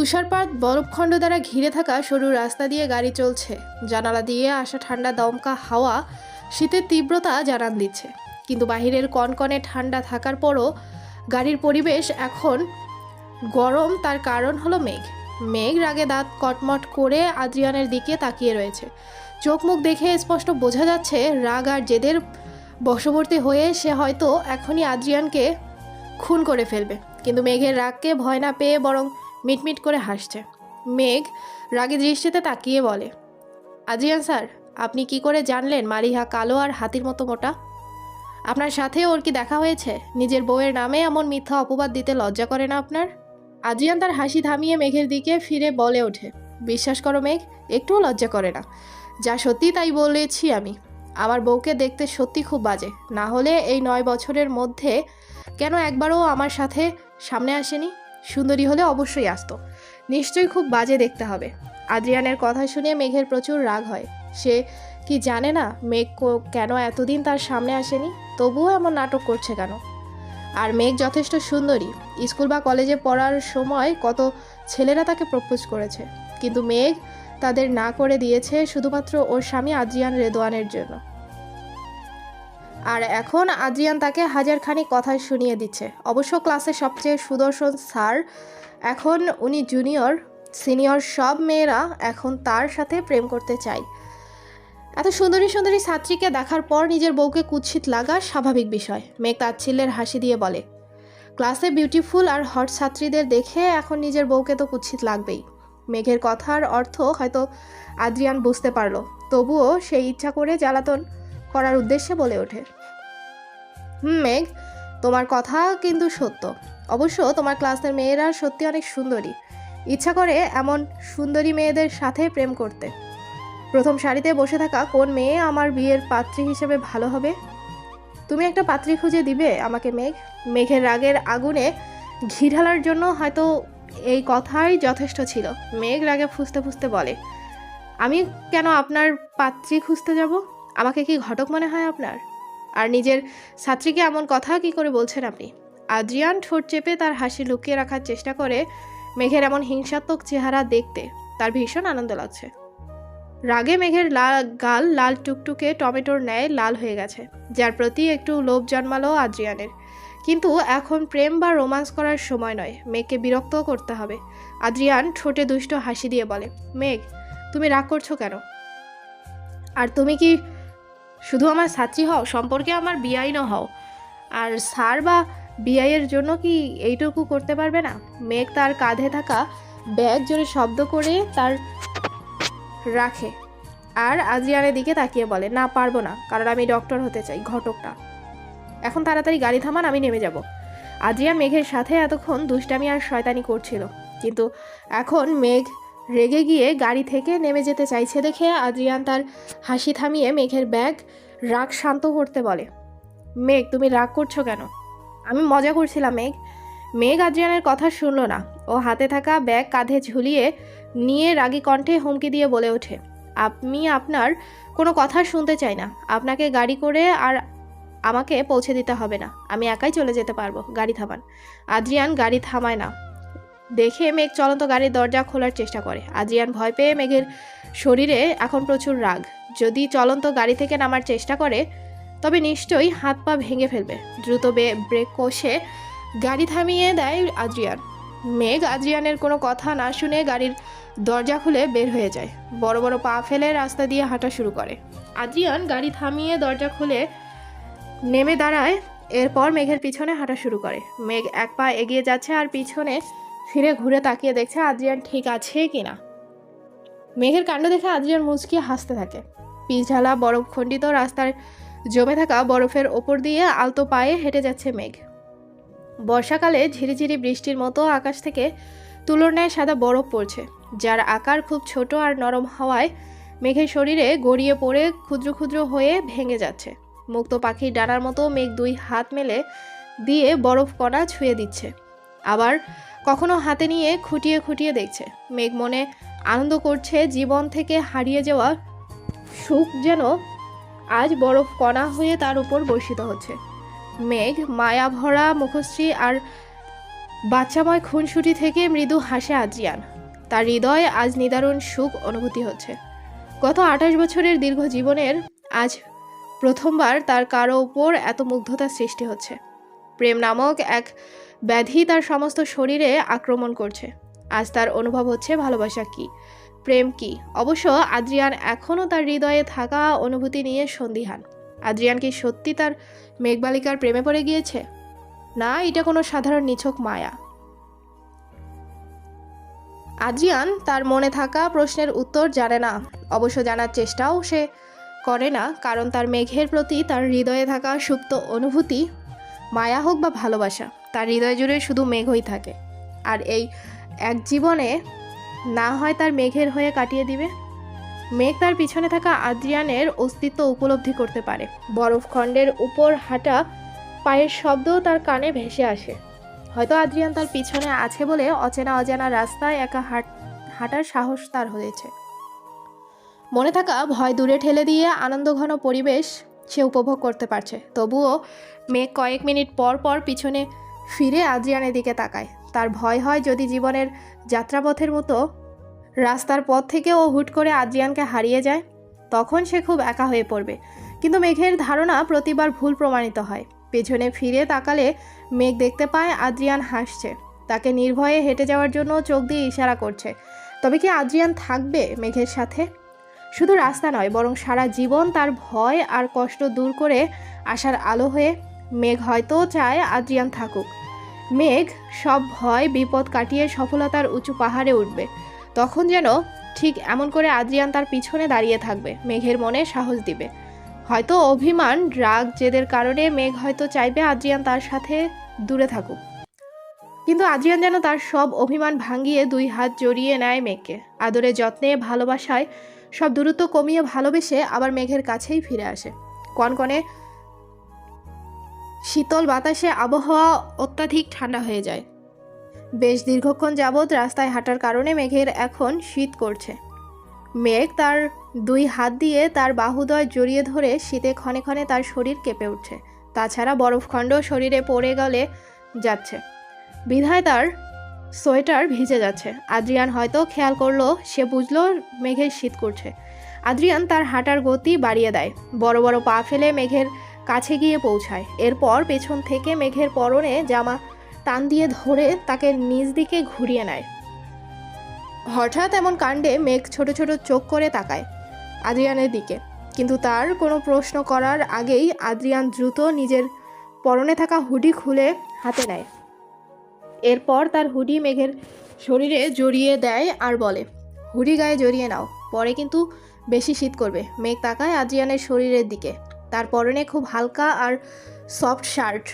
তুষারপাত বরফখণ্ড দ্বারা ঘিরে থাকা সরু রাস্তা দিয়ে গাড়ি চলছে। জানালা দিয়ে আসা ঠান্ডা দমকা হাওয়া শীতের তীব্রতা জানান দিচ্ছে, কিন্তু বাহিরের কনকনে ঠান্ডা থাকার পরও গাড়ির পরিবেশ এখন গরম। তার কারণ হলো মেঘ। মেঘ রাগে দাঁত কটমট করে আদ্রিয়ানের দিকে তাকিয়ে রয়েছে। চোখ মুখ দেখে স্পষ্ট বোঝা যাচ্ছে রাগ আর জেদের বশবর্তী হয়ে সে হয়তো এখনই আদ্রিয়ানকে খুন করে ফেলবে। কিন্তু মেঘের রাগকে ভয় না পেয়ে বরং মিটমিট করে হাসছে। মেঘ রাগে দৃষ্টিতে তাকিয়ে বলে, আদ্রিয়ান স্যার, আপনি কি করে জানলেন মালিহা কালো আর হাতির মতো মোটা? আপনার সাথে ওর কি দেখা হয়েছে? নিজের বউয়ের নামে এমন মিথ্যা অপবাদ দিতে লজ্জা করে না আপনার? আদ্রিয়ান তার হাসি থামিয়ে মেঘের দিকে ফিরে বলে ওঠে, বিশ্বাস করো মেঘ, একটুও লজ্জা করে না। যা সত্যি তাই বলেছি আমি। আমার বউকে দেখতে সত্যি খুব বাজে, না হলে এই 9 বছরের মধ্যে কেন একবারও আমার সাথে সামনে আসেনি? সুন্দরী হলে অবশ্যই আসতো। নিশ্চয়ই খুব বাজে দেখতে হবে। আদ্রিয়ানের কথা শুনে মেঘের প্রচুর রাগ হয়। সে কি জানে না মেঘ কেন এতদিন তার সামনে আসেনি? তবুও এমন নাটক করছে কেন? আর মেঘ যথেষ্ট সুন্দরী। স্কুল বা কলেজে পড়ার সময় কত ছেলেরা তাকে প্রপোজ করেছে, কিন্তু মেঘ তাদের না করে দিয়েছে শুধুমাত্র ওর স্বামী আদ্রিয়ান রেদওয়ানের জন্য। আর এখন আদ্রিয়ান তাকে হাজারখানি কথা শুনিয়ে দিচ্ছে। অবশ্য ক্লাসের সবচেয়ে সুদর্শন স্যার, এখন উনি জুনিয়র সিনিয়র সব মেয়েরা এখন তার সাথে প্রেম করতে চায়। এত সুন্দরী সুন্দরী ছাত্রীকে দেখার পর নিজের বউকে কুৎসিত লাগা স্বাভাবিক বিষয়। মেঘ তাচ্ছিল্যের হাসি দিয়ে বলে, ক্লাসে বিউটিফুল আর হট ছাত্রীদের দেখে এখন নিজের বউকে তো কুৎসিত লাগবেই। মেঘের কথার অর্থ হয়তো আদ্রিয়ান বুঝতে পারল, তবুও সে ইচ্ছা করে জ্বালাতন করার উদ্দেশ্যে বলে ওঠে, মেঘ, তোমার কথা কিন্তু সত্য। অবশ্য তোমার ক্লাসের মেয়েরা সত্যি অনেক সুন্দরী। ইচ্ছা করে এমন সুন্দরী মেয়েদের সাথে প্রেম করতে। প্রথম সারিতে বসে থাকা কোন মেয়ে আমার বিয়ের পাত্রী হিসেবে ভালো হবে? তুমি একটা পাত্রী খুঁজে দিবে আমাকে মেঘ? মেঘের রাগের আগুনে ঘি ঢালার জন্য হয়তো এই কথাই যথেষ্ট ছিল। মেঘ রাগে ফুঁসতে ফুঁসতে বলে, আমি কেন আপনার পাত্রী খুঁজতে যাব? আমাকে কি ঘটক মনে হয় আপনার? আর নিজের ছাত্রীকে এমন কথা কি করে বলছেন আপনি? আদ্রিয়ান ঠোঁট চেপে তার হাসি লুকিয়ে রাখার চেষ্টা করে। মেঘের এমন হিংসাত্মক চেহারা দেখতে তার ভীষণ আনন্দ লাগছে। রাগে মেঘের গাল লাল টুকটুকে টমেটোর ন্যায় লাল হয়ে গেছে, যার প্রতি একটু লোভ জন্মালো আদ্রিয়ানের। কিন্তু এখন প্রেম বা রোমান্স করার সময় নয়, মেঘকে বিরক্ত করতে হবে। আদ্রিয়ান ঠোঁটে দুষ্ট হাসি দিয়ে বলে, মেঘ, তুমি রাগ করছো কেন? আর তুমি কি শুধু আমার ছাত্রী হও, সম্পর্কে আমার বিআইনও হও। আর স্যার বা বিআইয়ের জন্য কি এইটুকু করতে পারবে না? মেঘ তার কাঁধে থাকা ব্যাগ জোরে শব্দ করে তার রাখে আর আদ্রিয়ানের দিকে তাকিয়ে বলে, না পারবো না, কারণ আমি ডক্টর হতে চাই, ঘটক না। এখন তাড়াতাড়ি গাড়ি থামান, আমি নেমে যাব। আদ্রিয়ান মেঘের সাথে এতক্ষণ দুষ্টামি আর শয়তানি করছিল, কিন্তু এখন মেঘ রেগে গিয়ে গাড়ি থেকে নেমে যেতে চাইছে দেখে আদ্রিয়ান তার হাসি থামিয়ে মেঘের ব্যাগ রাগ শান্ত করতে বলে, মেঘ, তুমি রাগ করছো কেন? আমি মজা করছিলাম মেঘ। মেঘ আদ্রিয়ানের কথা শুনল না। ও হাতে থাকা ব্যাগ কাঁধে ঝুলিয়ে নিয়ে রাগী কণ্ঠে হুমকি দিয়ে বলে ওঠে, আমি আপনার কোনো কথা শুনতে চাই না। আপনাকে গাড়ি করে আর আমাকে পৌঁছে দিতে হবে না, আমি একাই চলে যেতে পারবো। গাড়ি থামান। আদ্রিয়ান গাড়ি থামায় না দেখে মেঘ চলন্ত গাড়ির দরজা খোলার চেষ্টা করে। আদ্রিয়ান ভয় পেয়ে মেঘের শরীরে এখন প্রচুর রাগ। যদি চলন্ত গাড়ি থেকে নামার চেষ্টা করে তবে নিশ্চয়ই হাত পা ভেঙে ফেলবে। দ্রুত ব্রেক কষে গাড়ি থামিয়ে দেয় আদ্রিয়ান। মেঘ আদ্রিয়ানের কোনো কথা না শুনে গাড়ির দরজা খুলে বের হয়ে যায়। বড় বড় পা ফেলে রাস্তা দিয়ে হাঁটা শুরু করে। আদ্রিয়ান গাড়ি থামিয়ে দরজা খুলে নেমে দাঁড়ায়। এরপর মেঘের পিছনে হাঁটা শুরু করে। মেঘ এক পা এগিয়ে যাচ্ছে আর পিছনে ফিরে ঘুরে তাকিয়ে দেখছে আদ্রিয়ান ঠিক আছে কিনা। মেঘের কাণ্ড দেখে আদ্রিয়ান মুচকিয়ে হাসতে থাকে। পিছঝালা বরফ খণ্ডিত রাস্তার জমে থাকা বরফের ওপর দিয়ে আলতো পায়ে হেঁটে যাচ্ছে মেঘ। বর্ষাকালে ঝিরিঝিরি বৃষ্টির মতো আকাশ থেকে তুলোর ন্যায় সাদা বরফ পড়ছে, যার আকার খুব ছোট আর নরম হওয়ায় মেঘের শরীরে গড়িয়ে পড়ে ক্ষুদ্র ক্ষুদ্র হয়ে ভেঙে যাচ্ছে। মুক্ত পাখির ডানার মতো মেঘ দুই হাত মেলে দিয়ে বরফ কণা ছুঁয়ে দিচ্ছে, আবার কখনো হাতে নিয়ে খুঁটিয়ে খুঁটিয়ে দেখছে। মেঘ মনে আনন্দ করছে জীবন থেকে হারিয়ে যাওয়া সুখ যেন আজ বরফ কণা হয়ে তার উপর বর্ষিত হচ্ছে। মেঘ মায়া ভরা মুখশ্রী আর বাচ্চাময় খুনসুটি থেকে মৃদু হাসে আদ্রিয়ান। তার হৃদয়ে আজ নিদারুণ সুখ অনুভূতি হচ্ছে। গত 28 বছরের দীর্ঘ জীবনের আজ প্রথমবার তার কারো ওপর এত মুগ্ধতার সৃষ্টি হচ্ছে। প্রেম নামক এক ব্যাধি তার সমস্ত শরীরে আক্রমণ করছে। আজ তার অনুভব হচ্ছে ভালোবাসা কি, প্রেম কি। অবশ্য আদ্রিয়ান এখনও তার হৃদয়ে থাকা অনুভূতি নিয়ে সন্দিহান। আদ্রিয়ান কি সত্যি তার মেঘবালিকার প্রেমে পড়ে গিয়েছে, না এটা কোনো সাধারণ নিছক মায়া? আদ্রিয়ান তার মনে থাকা প্রশ্নের উত্তর জানে না, অবশ্য জানার চেষ্টাও সে করে না, কারণ তার মেঘের প্রতি তার হৃদয়ে থাকা সুপ্ত অনুভূতি, মায়া হোক বা ভালোবাসা, তার হৃদয় জুড়ে শুধু মেঘই থাকে। আর এই এক জীবনে না হয় তার মেঘের হয়ে কাটিয়ে দিবে। মেঘ তার পিছনে থাকা আদ্রিয়ানের অস্তিত্ব উপলব্ধি করতে পারে। বরফখণ্ডের উপর হাঁটা পায়ের শব্দও তার কানে ভেসে আসে। হয়তো আদ্রিয়ান তার পিছনে আছে বলে অচেনা অজানা রাস্তায় একা হাঁটার সাহস তার হয়েছে। মনে থাকা ভয় দূরে ঠেলে দিয়ে আনন্দঘন পরিবেশ সে উপভোগ করতে পারছে। তবুও মেঘ কয়েক মিনিট পর পর পিছনে ফিরে আদ্রিয়ানের দিকে তাকায়। তার ভয় হয় যদি জীবনের যাত্রাপথের মতো রাস্তার পথ থেকে ও হুট করে আদ্রিয়ানকে হারিয়ে যায়, তখন সে খুব একা হয়ে পড়বে। কিন্তু মেঘের ধারণা প্রতিবার ভুল প্রমাণিত হয়। পেছনে ফিরে তাকালে মেঘ দেখতে পায় আদ্রিয়ান হাসছে, তাকে নির্ভয়ে হেঁটে যাওয়ার জন্য চোখ দিয়ে ইশারা করছে। তবে কি আদ্রিয়ান থাকবে মেঘের সাথে? শুধু রাস্তা নয়, বরং সারা জীবন তার ভয় আর কষ্ট দূর করে আসার আলো হয়ে। মেঘ হয়তো চায় আদ্রিয়ান থাকুক। মেঘ সব ভয় বিপদ কাটিয়ে সফলতার উঁচু পাহাড়ে উঠবে। তখন যেন ঠিক এমন করে আদ্রিয়ান তার পিছনে দাঁড়িয়ে থাকবে, মেঘের মনে সাহস দিবে। হয়তো অভিমান, রাগ, জেদের কারণে মেঘ হয়তো চাইবে আদ্রিয়ান তার সাথে দূরে থাকুক। কিন্তু আদ্রিয়ান যেন তার সব অভিমান ভাঙিয়ে 2 হাত জড়িয়ে নেয় মেঘকে। আদরে যত্নে ভালোবাসায় সব দূরত্ব কমিয়ে ভালোবেসে আবার মেঘের কাছেই ফিরে আসে। কনকনে শীতল বাতাসে আবহাওয়া অত্যাধিক ঠান্ডা হয়ে যায়। বেশ দীর্ঘক্ষণ যাবৎ রাস্তায় হাঁটার কারণে মেঘের এখন শীত করছে। মেঘ তার 2 হাত দিয়ে তার বাহুদয় জড়িয়ে ধরে শীতে ক্ষণে ক্ষণে তার শরীর কেঁপে উঠছে। তাছাড়া বরফখণ্ড শরীরে পড়ে গেলে যাচ্ছে, বিধায় তার সোয়েটার ভিজে যাচ্ছে। আদ্রিয়ান হয়তো খেয়াল করলো, সে বুঝলো মেঘের শীত করছে। আদ্রিয়ান তার হাঁটার গতি বাড়িয়ে দেয়, বড় বড় পা ফেলে মেঘের কাছে গিয়ে পৌঁছায়। এরপর পেছন থেকে মেঘের পরনে জামা টান দিয়ে ধরে তাকে নিজ দিকে ঘুরিয়ে নেয়। হঠাৎ এমন কাণ্ডে মেঘ ছোট ছোট চোখ করে তাকায় আদ্রিয়ানের দিকে, কিন্তু তার কোনো প্রশ্ন করার আগেই আদ্রিয়ান দ্রুত নিজের পরনে থাকা হুডি খুলে হাতে নেয়। এরপর তার হুডি মেঘের শরীরে জড়িয়ে দেয় আর বলে, হুডি গায়ে জড়িয়ে নাও, পরে কিন্তু বেশি শীত করবে। মেঘ তাকায় আদ্রিয়ানের শরীরের দিকে। তার পরনে খুব হালকা আর সফট শার্ট,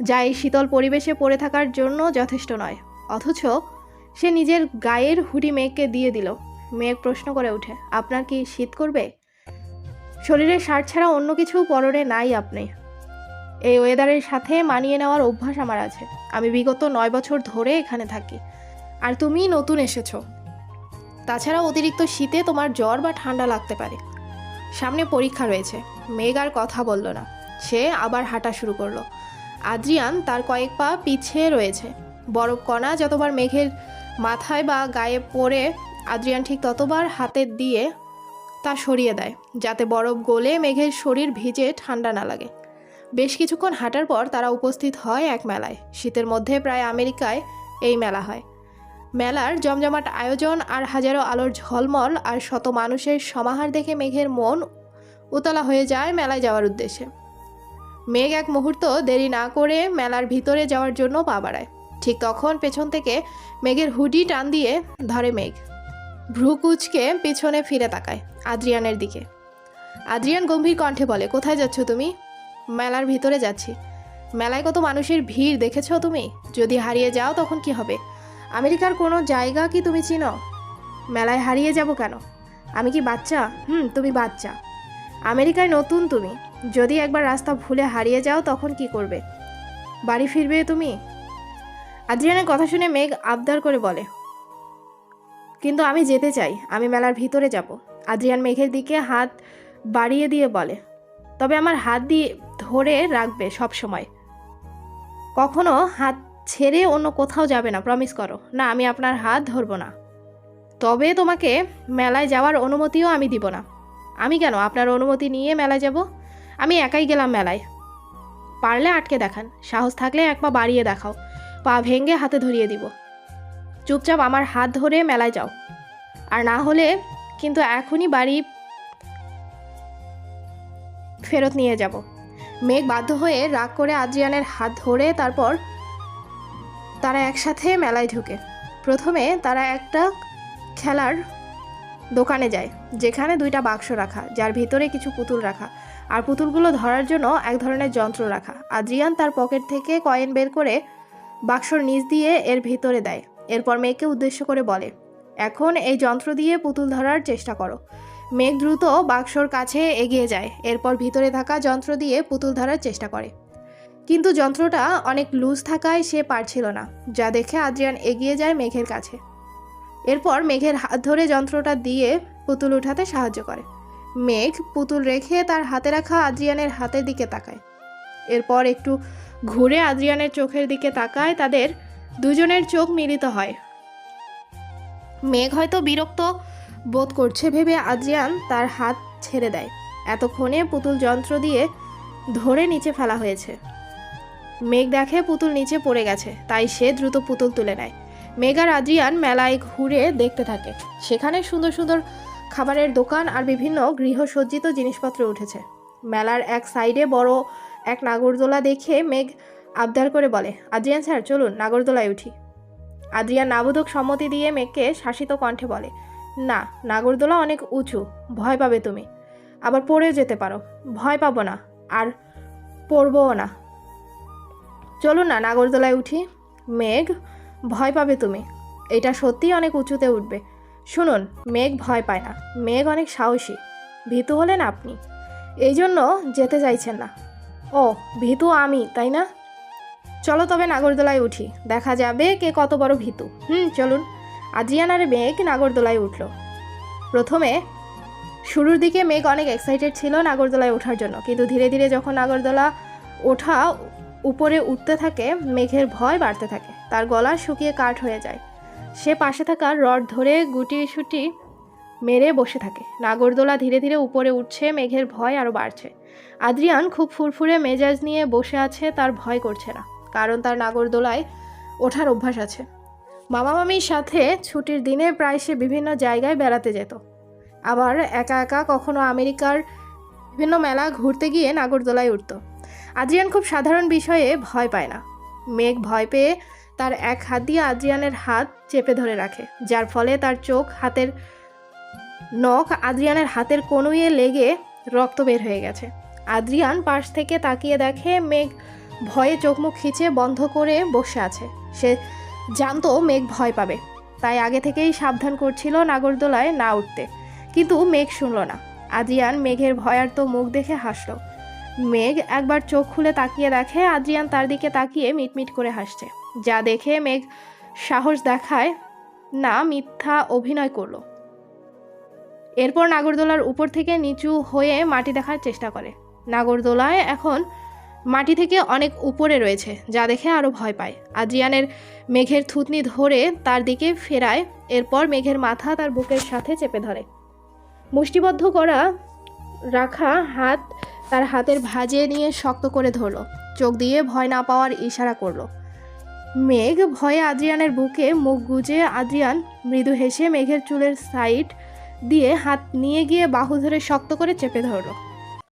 যা এই শীতল পরিবেশে পরে থাকার জন্য যথেষ্ট নয়। অথচ সে নিজের গায়ের হুডি মেঘকে দিয়ে দিল। মেঘ প্রশ্ন করে ওঠে, আপনার কি শীত করবে? শরীরের শার্ট ছাড়া অন্য কিছু পরনে নাই আপনি? এই ওয়েদারের সাথে মানিয়ে নেওয়ার অভ্যাস আমার আছে। আমি বিগত 9 বছর ধরে এখানে থাকি, আর তুমি নতুন এসেছো। তাছাড়া অতিরিক্ত শীতে তোমার জ্বর বা ঠান্ডা লাগতে পারে। সামনে পরীক্ষা রয়েছে। মেঘ আর কথা বলল না, সে আবার হাঁটা শুরু করলো। আদ্রিয়ান তার কয়েক পা পিছিয়ে রয়েছে। বরফ কণা যতবার মেঘের মাথায় বা গায়ে পড়ে, আদ্রিয়ান ঠিক ততবার হাতে দিয়ে তা সরিয়ে দেয়, যাতে বরফ গলে মেঘের শরীর ভিজে ঠান্ডা না লাগে। বেশ কিছুক্ষণ হাঁটার পর তারা উপস্থিত হয় এক মেলায়। শীতের মধ্যে প্রায় আমেরিকায় এই মেলা হয়। মেলার জমজমাট আয়োজন আর হাজারো আলোর ঝলমল আর শত মানুষের সমাহার দেখে মেঘের মন উতলা হয়ে যায় মেলায় যাওয়ার উদ্দেশ্যে। মেঘ এক মুহূর্ত দেরি না করে মেলার ভিতরে যাওয়ার জন্য পা বাড়ায়। ঠিক তখন পেছন থেকে মেঘের হুডি টান দিয়ে ধরে মেঘ। ভ্রু কুঁচকে পিছনে ফিরে তাকায় আদ্রিয়ানের দিকে। আদ্রিয়ান গম্ভীর কণ্ঠে বলে, কোথায় যাচ্ছ তুমি? মেলার ভিতরে যাচ্ছি। মেলায় কত মানুষের ভিড় দেখেছো তুমি? যদি হারিয়ে যাও তখন কি হবে? আমেরিকার কোনো জায়গা কি তুমি চিনো? মেলায় হারিয়ে যাব কেন? আমি কি বাচ্চা? তুমি বাচ্চা। আমেরিকায় নতুন তুমি। যদি একবার রাস্তা ভুলে হারিয়ে যাও তখন কি করবে? বাড়ি ফিরবে তুমি? আদ্রিয়ানের কথা শুনে মেঘ আবদার করে বলে, কিন্তু আমি যেতে চাই, আমি মেলার ভিতরে যাব। আদ্রিয়ান মেঘের দিকে হাত বাড়িয়ে দিয়ে বলে, তবে আমার হাত দিয়ে ধরে রাখবে সব সময়, কখনো হাত ছেড়ে অন্য কোথাও যাবে না, প্রমিস করো। না, আমি আপনার হাত ধরবো না। তবে তোমাকে মেলায় যাওয়ার অনুমতিও আমি দিব না। আমি কেন আপনার অনুমতি নিয়ে মেলায় যাব? আমি একাই গেলাম মেলায়। পারলে আটকে দেখান, সাহস থাকলে এক পা বাড়িয়ে দেখাও, পা ভেঙে হাতে ধরিয়ে দিব। চুপচাপ আমার হাত ধরে মেলায় যাও, আর না হলে কিন্তু এখনই বাড়ি ফেরত নিয়ে যাব। মেঘ বাধ্য হয়ে রাগ করে আদ্রিয়ানের হাত ধরে তারপর তারা একসাথে মেলায় ঢুকে। প্রথমে তারা একটা খেলার দোকানে যায়, যেখানে 2টা বাক্স রাখা, যার ভিতরে কিছু পুতুল রাখা, আর পুতুলগুলো ধরার জন্য এক ধরনের যন্ত্র রাখা। আদ্রিয়ান তার পকেট থেকে কয়েন বের করে বাক্সর নিচ দিয়ে এর ভিতরে দেয়। এরপর মেঘকে উদ্দেশ্য করে বলে, এখন এই যন্ত্র দিয়ে পুতুল ধরার চেষ্টা করো। মেঘ দ্রুত বাক্সর কাছে এগিয়ে যায়, এরপর ভিতরে থাকা যন্ত্র দিয়ে পুতুল ধরার চেষ্টা করে, কিন্তু যন্ত্রটা অনেক লুজ থাকায় সে পারছিল না, যা দেখে আদ্রিয়ান এগিয়ে যায় মেঘের কাছে। এরপর মেঘের হাত ধরে যন্ত্রটা দিয়ে পুতুল উঠাতে সাহায্য করে। মেঘ পুতুল রেখে তার হাতে রাখা আদ্রিয়ানের হাতের দিকে তাকায়। এরপর একটু ঘুরে আদ্রিয়ানের চোখের দিকে তাকায়। তাদের দুজনের চোখ মিলিত হয়। মেঘ হয়তো বিরক্ত বোধ করছে ভেবে আদ্রিয়ান তার হাত ছেড়ে দেয়। এতক্ষণে পুতুল যন্ত্র দিয়ে ধরে নিচে ফেলা হয়েছে। মেঘ দেখে পুতুল নিচে পড়ে গেছে, তাই সে দ্রুত পুতুল তুলে নেয়। মেঘ আর আদ্রিয়ান মেলায় ঘুরে দেখতে থাকে। সেখানে সুন্দর সুন্দর খাবারের দোকান আর বিভিন্ন গৃহসজ্জিত জিনিসপত্র উঠেছে। মেলার এক সাইডে বড় এক নাগরদোলা দেখে মেঘ আবদার করে বলে, আদ্রিয়ান স্যার, চলুন নাগরদোলায় উঠি। আদ্রিয়ান নাবোধক সম্মতি দিয়ে মেঘকে শাসিত কণ্ঠে বলে, না, নাগরদোলা অনেক উঁচু, ভয় পাবে তুমি, আবার পড়েও যেতে পারো। ভয় পাবো না, আর পড়বও না, চলুন না নাগরদোলায় উঠি। মেঘ, ভয় পাবে তুমি, এটা সত্যিই অনেক উঁচুতে উঠবে। শুনুন, মেঘ ভয় পায় না, মেঘ অনেক সাহসী। ভীতু হলেন আপনি, এই জন্য যেতে চাইছেন না। ও, ভীতু আমি, তাই না? চলো তবে নাগরদোলায় উঠি, দেখা যাবে কে কত বড় ভীতু। চলুন। আদ্রিয়ান আর মেঘ নাগরদোলায় উঠল। প্রথমে শুরুর দিকে মেঘ অনেক এক্সাইটেড ছিল নাগরদোলায় ওঠার জন্য, কিন্তু ধীরে ধীরে যখন নাগরদোলা ওঠা উপরে উঠতে থাকে, মেঘের ভয় বাড়তে থাকে। তার গলা শুকিয়ে কাঠ হয়ে যায়। সে পাশে থাকা রড ধরে গুটি সুটি মেরে বসে থাকে। নাগরদোলা ধীরে ধীরে উপরে উঠছে, মেঘের ভয় আরও বাড়ছে। আদ্রিয়ান খুব ফুরফুরে মেজাজ নিয়ে বসে আছে, তার ভয় করছে না, কারণ তার নাগরদোলায় ওঠার অভ্যাস আছে। মামা মামির সাথে ছুটির দিনে প্রায় সে বিভিন্ন জায়গায় বেড়াতে যেত, আবার একা একা কখনো আমেরিকার বিভিন্ন মেলা ঘুরতে গিয়ে নাগরদোলায় উঠত। আদ্রিয়ান খুব সাধারণ বিষয়ে ভয় পায় না। মেঘ ভয় পেয়ে তার এক হাত দিয়ে আদ্রিয়ানের হাত চেপে ধরে রাখে, যার ফলে তার চোখ, হাতের নখ আদ্রিয়ানের হাতের কনুইয়ে লেগে রক্ত বের হয়ে গেছে। আদ্রিয়ান পাশ থেকে তাকিয়ে দেখে মেঘ ভয়ে চোখ মুখ খিচে বন্ধ করে বসে আছে। সে জানতো মেঘ ভয় পাবে, তাই আগে থেকেই সাবধান করছিল নাগরদোলায় না উঠতে, কিন্তু মেঘ শুনল না। আদ্রিয়ান মেঘের ভয়ার্ত মুখ দেখে হাসল। মেঘ একবার চোখ খুলে তাকিয়ে দেখে আদ্রিয়ান তার দিকে তাকিয়ে মিটমিট করে হাসছে, যা দেখে মেঘ সাহস দেখায় না, মিথ্যা অভিনয় করলো। এরপর নাগরদোলার উপর থেকে নিচু হয়ে মাটি দেখার চেষ্টা করে। নাগরদোলায় এখন মাটি থেকে অনেক উপরে রয়েছে, যা দেখে আরও ভয় পায়। আদ্রিয়ানের মেঘের থুতনি ধরে তার দিকে ফেরায়, এরপর মেঘের মাথা তার বুকের সাথে চেপে ধরে। মুষ্টিবদ্ধ করা রাখা হাত তার হাতের ভাঁজে নিয়ে শক্ত করে ধরল, চোখ দিয়ে ভয় না পাওয়ার ইশারা করলো। মেঘ ভয়ে আদ্রিয়ানের বুকে মুখ গুজে। আদ্রিয়ান মৃদু হেসে মেঘের চুলের সাইড দিয়ে হাত নিয়ে গিয়ে বাহু ধরে শক্ত করে চেপে ধরল।